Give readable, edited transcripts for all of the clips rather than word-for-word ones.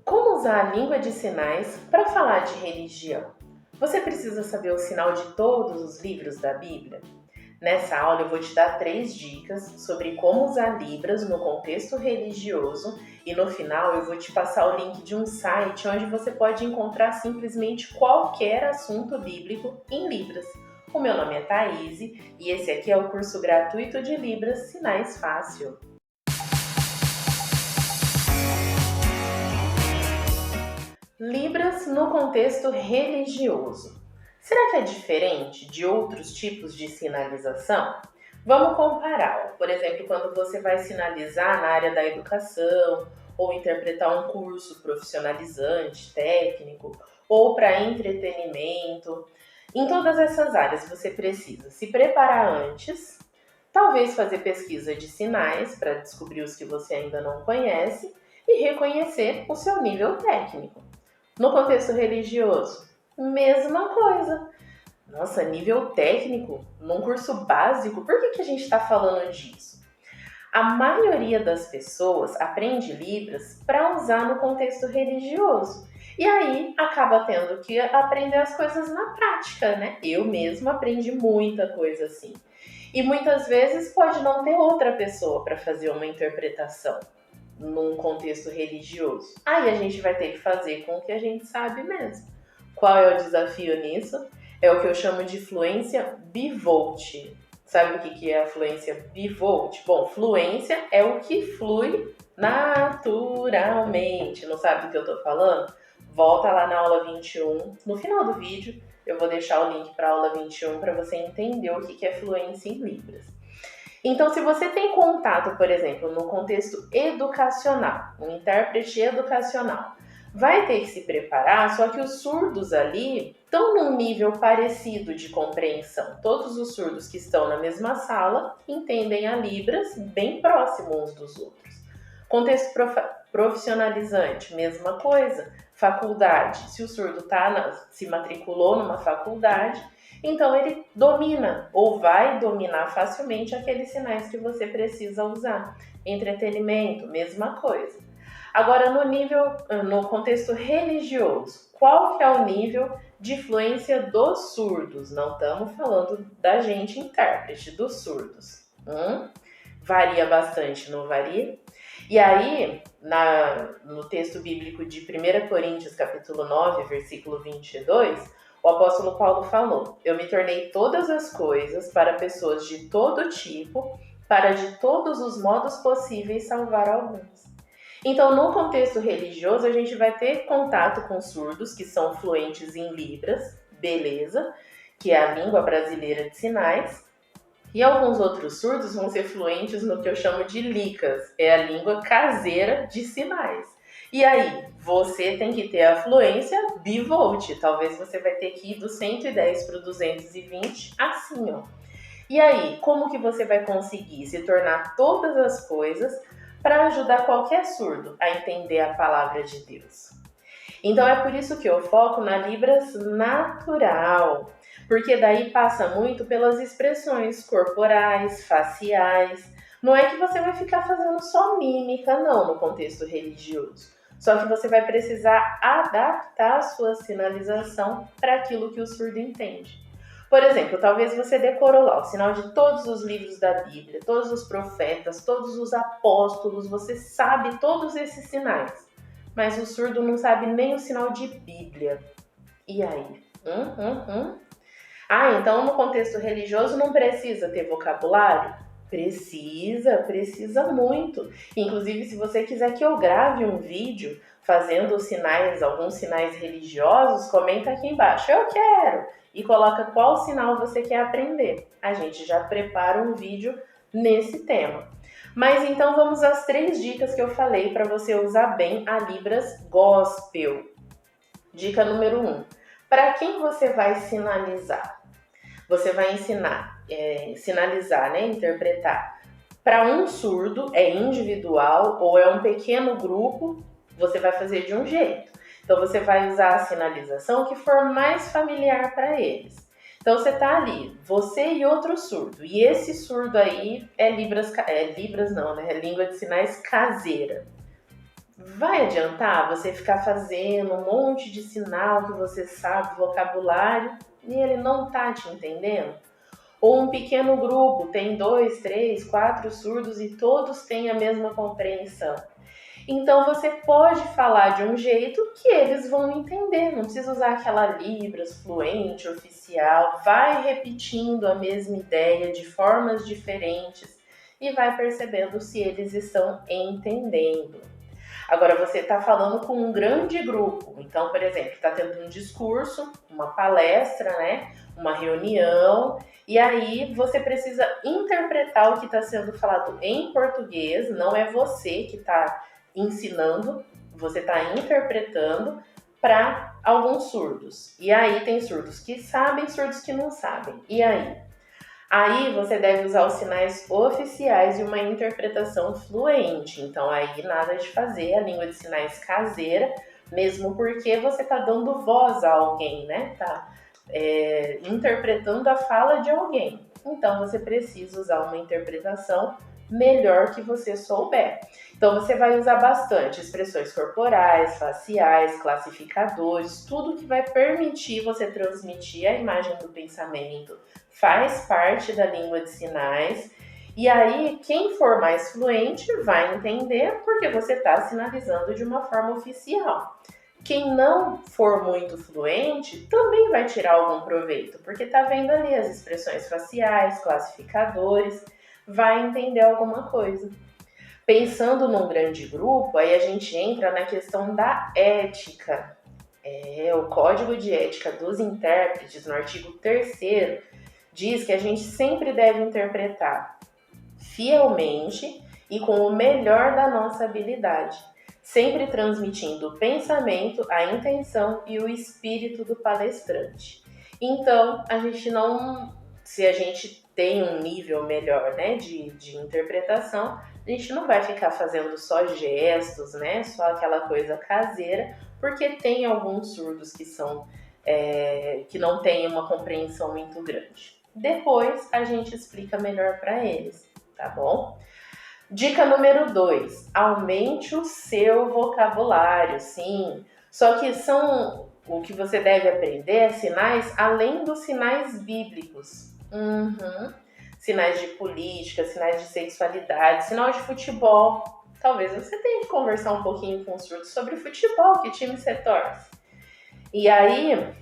Como usar a língua de sinais para falar de religião? Você precisa saber o sinal de todos os livros da Bíblia? Nessa aula eu vou te dar 3 dicas sobre como usar Libras no contexto religioso e no final eu vou te passar o link de um site onde você pode encontrar simplesmente qualquer assunto bíblico em Libras. O meu nome é Thaís e esse aqui é o curso gratuito de Libras Sinais Fácil. Libras no contexto religioso. Será que é diferente de outros tipos de sinalização? Vamos comparar. Por exemplo, quando você vai sinalizar na área da educação, ou interpretar um curso profissionalizante, técnico, ou para entretenimento. Em todas essas áreas você precisa se preparar antes, talvez fazer pesquisa de sinais para descobrir os que você ainda não conhece e reconhecer o seu nível técnico. No contexto religioso, mesma coisa. Nossa, nível técnico, num curso básico, por que a gente está falando disso? A maioria das pessoas aprende Libras para usar no contexto religioso. E aí acaba tendo que aprender as coisas na prática, né? Eu mesma aprendi muita coisa assim. E muitas vezes pode não ter outra pessoa para fazer uma interpretação num contexto religioso. Aí a gente vai ter que fazer com o que a gente sabe mesmo. Qual é o desafio nisso? É o que eu chamo de fluência bivolt. Sabe o que é a fluência bivolt? Bom, fluência é o que flui naturalmente. Não sabe do que eu tô falando? Volta lá na aula 21. No final do vídeo, eu vou deixar o link para a aula 21 para você entender o que é fluência em Libras. Então, se você tem contato, por exemplo, no contexto educacional, um intérprete educacional, vai ter que se preparar, só que os surdos ali estão num nível parecido de compreensão. Todos os surdos que estão na mesma sala entendem a Libras bem próximo uns dos outros. Contexto profissionalizante, mesma coisa. Faculdade, se o surdo se matriculou numa faculdade, então ele domina ou vai dominar facilmente aqueles sinais que você precisa usar. Entretenimento, mesma coisa. Agora no contexto religioso, qual que é o nível de influência dos surdos? Não estamos falando da gente intérprete, dos surdos. Varia bastante, não varia? E aí, no texto bíblico de 1 Coríntios capítulo 9, versículo 22, o apóstolo Paulo falou: eu me tornei todas as coisas para pessoas de todo tipo, para de todos os modos possíveis salvar alguns. Então, no contexto religioso, a gente vai ter contato com surdos que são fluentes em Libras, beleza, que é a língua brasileira de sinais, e alguns outros surdos vão ser fluentes no que eu chamo de Licas, é a língua caseira de sinais. E aí, você tem que ter a fluência bivolt, talvez você vai ter que ir do 110 para o 220, assim, ó. E aí, como que você vai conseguir se tornar todas as coisas para ajudar qualquer surdo a entender a palavra de Deus? Então é por isso que eu foco na Libras natural, porque daí passa muito pelas expressões corporais, faciais. Não é que você vai ficar fazendo só mímica, não, no contexto religioso. Só que você vai precisar adaptar a sua sinalização para aquilo que o surdo entende. Por exemplo, talvez você decorou lá o sinal de todos os livros da Bíblia, todos os profetas, todos os apóstolos, você sabe todos esses sinais. Mas o surdo não sabe nem o sinal de Bíblia. E aí? Então no contexto religioso não precisa ter vocabulário? Precisa muito. Inclusive, se você quiser que eu grave um vídeo fazendo sinais, alguns sinais religiosos, comenta aqui embaixo, eu quero! E coloca qual sinal você quer aprender. A gente já prepara um vídeo nesse tema. Mas então vamos às 3 dicas que eu falei para você usar bem a Libras Gospel. Dica número 1. Para quem você vai sinalizar? Você vai sinalizar, né? Interpretar. Para um surdo é individual ou é um pequeno grupo, você vai fazer de um jeito. Então você vai usar a sinalização que for mais familiar para eles. Então você tá ali, você e outro surdo. E esse surdo aí é língua de sinais caseira. Vai adiantar você ficar fazendo um monte de sinal que você sabe, vocabulário, e ele não tá te entendendo? Ou um pequeno grupo tem 2, 3, 4 surdos e todos têm a mesma compreensão. Então você pode falar de um jeito que eles vão entender, não precisa usar aquela Libras fluente, oficial, vai repetindo a mesma ideia de formas diferentes e vai percebendo se eles estão entendendo. Agora você está falando com um grande grupo, então, por exemplo, está tendo um discurso, uma palestra, né? Uma reunião, e aí você precisa interpretar o que está sendo falado em português, não é você que está ensinando, você está interpretando para alguns surdos. E aí tem surdos que sabem, surdos que não sabem. E aí? Aí você deve usar os sinais oficiais e uma interpretação fluente. Então aí nada de fazer a língua de sinais caseira, mesmo porque você está dando voz a alguém, né? Tá interpretando a fala de alguém. Então você precisa usar uma interpretação melhor que você souber. Então você vai usar bastante expressões corporais, faciais, classificadores, tudo que vai permitir você transmitir a imagem do pensamento faz parte da língua de sinais. E aí, quem for mais fluente vai entender porque você está sinalizando de uma forma oficial. Quem não for muito fluente também vai tirar algum proveito, porque está vendo ali as expressões faciais, classificadores, vai entender alguma coisa. Pensando num grande grupo, aí a gente entra na questão da ética. O Código de Ética dos Intérpretes, no artigo 3º, diz que a gente sempre deve interpretar fielmente e com o melhor da nossa habilidade, sempre transmitindo o pensamento, a intenção e o espírito do palestrante. Então, se a gente tem um nível melhor, né, de interpretação, a gente não vai ficar fazendo só gestos, né, só aquela coisa caseira, porque tem alguns surdos que não têm uma compreensão muito grande. Depois a gente explica melhor para eles, tá bom? Dica número 2, aumente o seu vocabulário, sim. Só que o que você deve aprender é sinais além dos sinais bíblicos. Sinais de política, sinais de sexualidade, sinal de futebol. Talvez você tenha que conversar um pouquinho com o surdo sobre futebol, que time você torce. E aí,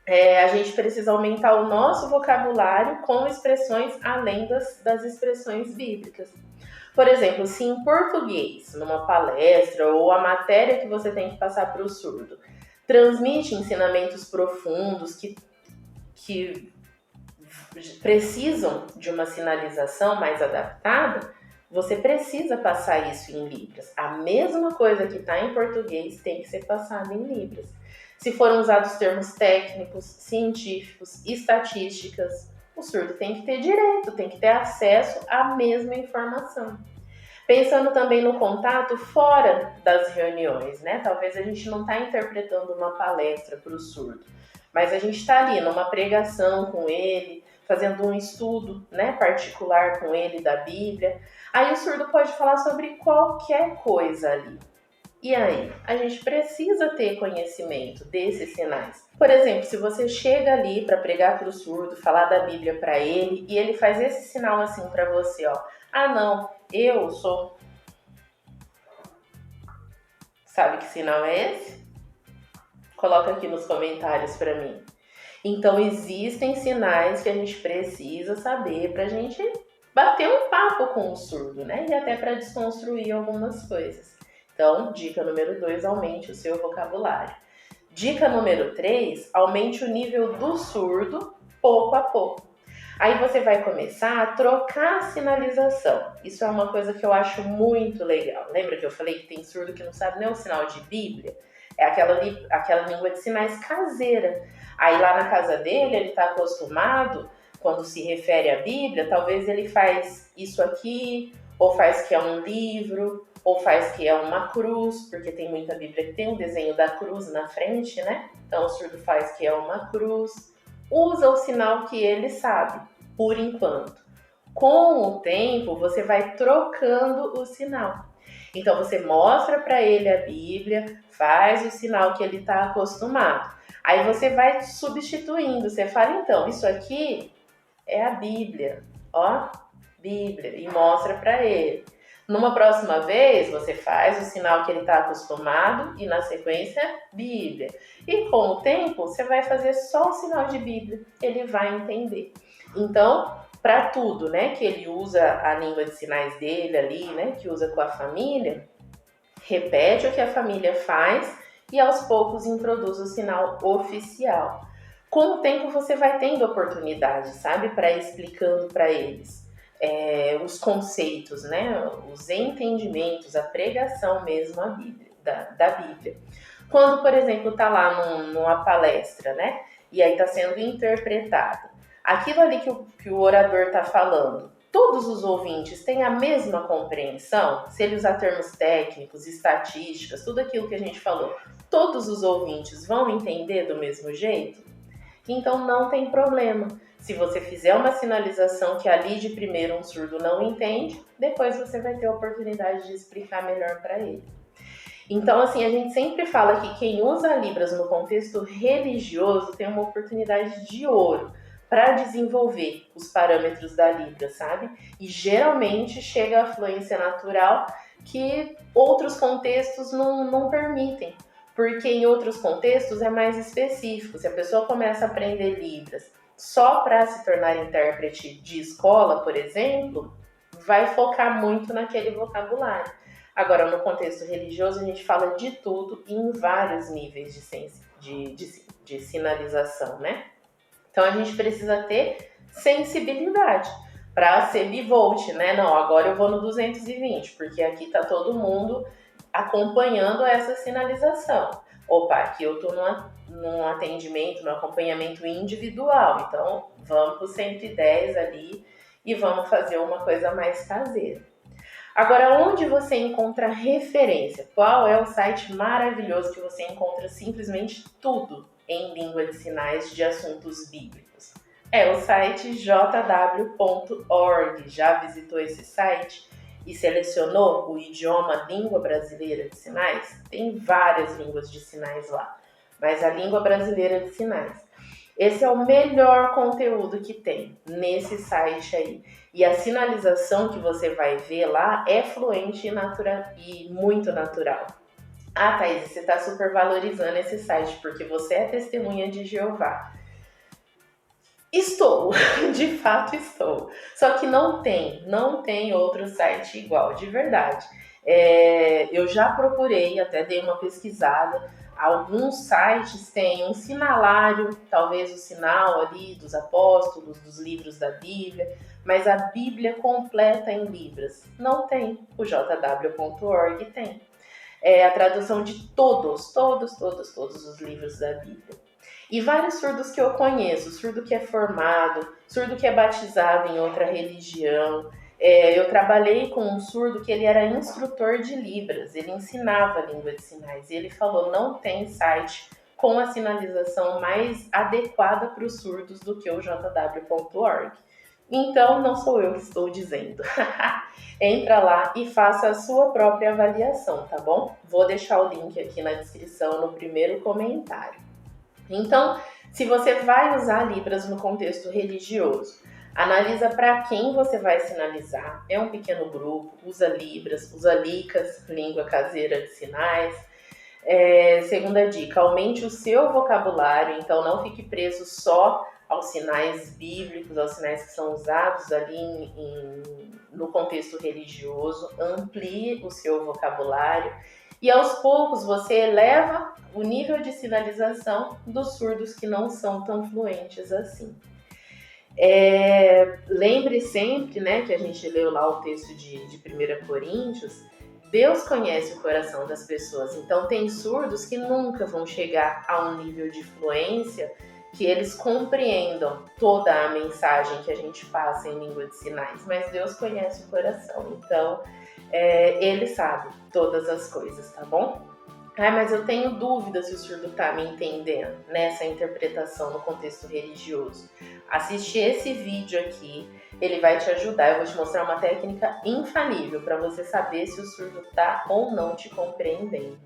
a gente precisa aumentar o nosso vocabulário com expressões além das expressões bíblicas. Por exemplo, se em português, numa palestra ou a matéria que você tem que passar para o surdo, transmite ensinamentos profundos que precisam de uma sinalização mais adaptada, você precisa passar isso em Libras. A mesma coisa que está em português tem que ser passada em Libras. Se forem usados termos técnicos, científicos, estatísticas, o surdo tem que ter direito, tem que ter acesso à mesma informação. Pensando também no contato fora das reuniões, né? Talvez a gente não está interpretando uma palestra para o surdo, mas a gente está ali numa pregação com ele, fazendo um estudo, né, particular com ele da Bíblia. Aí o surdo pode falar sobre qualquer coisa ali. E aí, a gente precisa ter conhecimento desses sinais. Por exemplo, se você chega ali para pregar para o surdo, falar da Bíblia para ele, e ele faz esse sinal assim para você, ó. Ah, não, eu sou... Sabe que sinal é esse? Coloca aqui nos comentários para mim. Então, existem sinais que a gente precisa saber para a gente bater um papo com o surdo, né? E até para desconstruir algumas coisas. Então, dica número 2, aumente o seu vocabulário. Dica número 3, aumente o nível do surdo pouco a pouco. Aí você vai começar a trocar a sinalização. Isso é uma coisa que eu acho muito legal. Lembra que eu falei que tem surdo que não sabe nem o sinal de Bíblia? É aquela língua de sinais caseira. Aí lá na casa dele, ele está acostumado, quando se refere à Bíblia, talvez ele faz isso aqui, ou faz que é um livro, ou faz que é uma cruz, porque tem muita Bíblia que tem um desenho da cruz na frente, né? Então o surdo faz que é uma cruz. Usa o sinal que ele sabe, por enquanto. Com o tempo, você vai trocando o sinal. Então você mostra para ele a Bíblia, faz o sinal que ele está acostumado. Aí você vai substituindo, você fala, então, isso aqui é a Bíblia, ó, Bíblia, e mostra para ele. Numa próxima vez, você faz o sinal que ele está acostumado e, na sequência, Bíblia. E com o tempo, você vai fazer só o sinal de Bíblia, ele vai entender. Então, para tudo, né, que ele usa a língua de sinais dele ali, né, que usa com a família, repete o que a família faz e aos poucos introduz o sinal oficial. Com o tempo você vai tendo oportunidade, sabe, para ir explicando para eles os conceitos, né, os entendimentos, a pregação mesmo a Bíblia, da Bíblia. Quando, por exemplo, está lá numa palestra, né, e aí está sendo interpretado, aquilo ali que o orador está falando, todos os ouvintes têm a mesma compreensão? Se ele usar termos técnicos, estatísticas, tudo aquilo que a gente falou, todos os ouvintes vão entender do mesmo jeito? Então não tem problema. Se você fizer uma sinalização que ali de primeiro um surdo não entende, depois você vai ter a oportunidade de explicar melhor para ele. Então, assim, a gente sempre fala que quem usa Libras no contexto religioso tem uma oportunidade de ouro para desenvolver os parâmetros da Libra, sabe? E geralmente chega à fluência natural que outros contextos não permitem, porque em outros contextos é mais específico. Se a pessoa começa a aprender Libras só para se tornar intérprete de escola, por exemplo, vai focar muito naquele vocabulário. Agora, no contexto religioso, a gente fala de tudo em vários níveis de sinalização, né? Então, a gente precisa ter sensibilidade para ser bivolt, né? Não, agora eu vou no 220, porque aqui tá todo mundo acompanhando essa sinalização. Opa, aqui eu tô num atendimento, num acompanhamento individual, então vamos pro 110 ali e vamos fazer uma coisa mais caseira. Agora, onde você encontra referência? Qual é o site maravilhoso que você encontra simplesmente tudo em língua de sinais de assuntos bíblicos? É o site jw.org. Já visitou esse site e selecionou o idioma língua brasileira de sinais? Tem várias línguas de sinais lá, mas a língua brasileira de sinais. Esse é o melhor conteúdo que tem nesse site aí. E a sinalização que você vai ver lá é fluente e muito natural. Ah, Thaís, você está super valorizando esse site porque você é testemunha de Jeová. Estou, de fato estou. Só que não tem outro site igual, de verdade. Eu já procurei, até dei uma pesquisada. Alguns sites têm um sinalário, talvez o sinal ali dos apóstolos, dos livros da Bíblia, mas a Bíblia completa em Libras não tem. O jw.org tem. A tradução de todos os livros da Bíblia. E vários surdos que eu conheço, surdo que é formado, surdo que é batizado em outra religião. Eu trabalhei com um surdo que ele era instrutor de Libras, ele ensinava a língua de sinais. E ele falou, não tem site com a sinalização mais adequada para os surdos do que o jw.org. Então, não sou eu que estou dizendo. Entra lá e faça a sua própria avaliação, tá bom? Vou deixar o link aqui na descrição, no primeiro comentário. Então, se você vai usar Libras no contexto religioso, analisa para quem você vai sinalizar. É um pequeno grupo, usa Libras, usa Licas, língua caseira de sinais. Segunda dica, aumente o seu vocabulário, então não fique preso só aos sinais bíblicos, aos sinais que são usados ali no contexto religioso. Amplie o seu vocabulário e aos poucos você eleva o nível de sinalização dos surdos que não são tão fluentes assim. Lembre sempre, né, que a gente leu lá o texto de 1 Coríntios, Deus conhece o coração das pessoas, então tem surdos que nunca vão chegar a um nível de fluência que eles compreendam toda a mensagem que a gente passa em língua de sinais, mas Deus conhece o coração, então Ele sabe todas as coisas, tá bom? Ai, mas eu tenho dúvida se o surdo tá me entendendo nessa interpretação no contexto religioso. Assiste esse vídeo aqui, ele vai te ajudar. Eu vou te mostrar uma técnica infalível para você saber se o surdo tá ou não te compreendendo.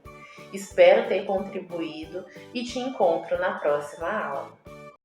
Espero ter contribuído e te encontro na próxima aula.